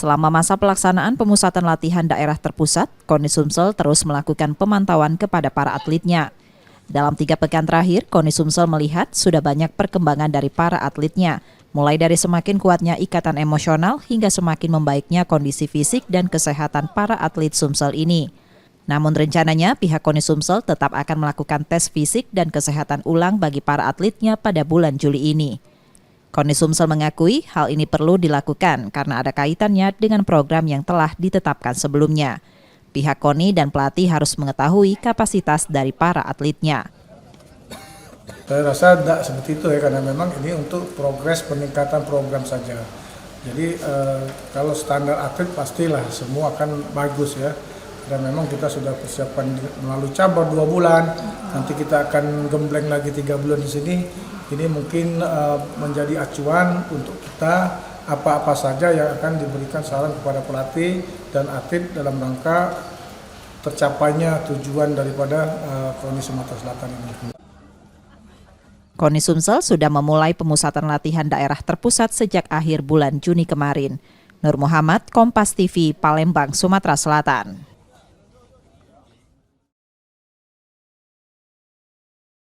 Selama masa pelaksanaan pemusatan latihan daerah terpusat, KONI Sumsel terus melakukan pemantauan kepada para atletnya. Dalam 3 pekan terakhir, KONI Sumsel melihat sudah banyak perkembangan dari para atletnya, mulai dari semakin kuatnya ikatan emosional hingga semakin membaiknya kondisi fisik dan kesehatan para atlet Sumsel ini. Namun rencananya pihak KONI Sumsel tetap akan melakukan tes fisik dan kesehatan ulang bagi para atletnya pada bulan Juli ini. KONI Sumsel mengakui hal ini perlu dilakukan karena ada kaitannya dengan program yang telah ditetapkan sebelumnya. Pihak KONI dan pelatih harus mengetahui kapasitas dari para atletnya. Saya rasa tidak seperti itu ya, karena memang ini untuk progres peningkatan program saja. Jadi kalau standar atlet pastilah semua akan bagus ya. Dan memang kita sudah persiapkan melalui cabang 2 bulan, nanti kita akan gembleng lagi 3 bulan di sini. Ini mungkin menjadi acuan untuk kita apa-apa saja yang akan diberikan saran kepada pelatih dan atlet dalam rangka tercapainya tujuan daripada KONI Sumatera Selatan ini. KONI Sumsel sudah memulai pemusatan latihan daerah terpusat sejak akhir bulan Juni kemarin. Nur Muhammad, Kompas TV, Palembang, Sumatera Selatan.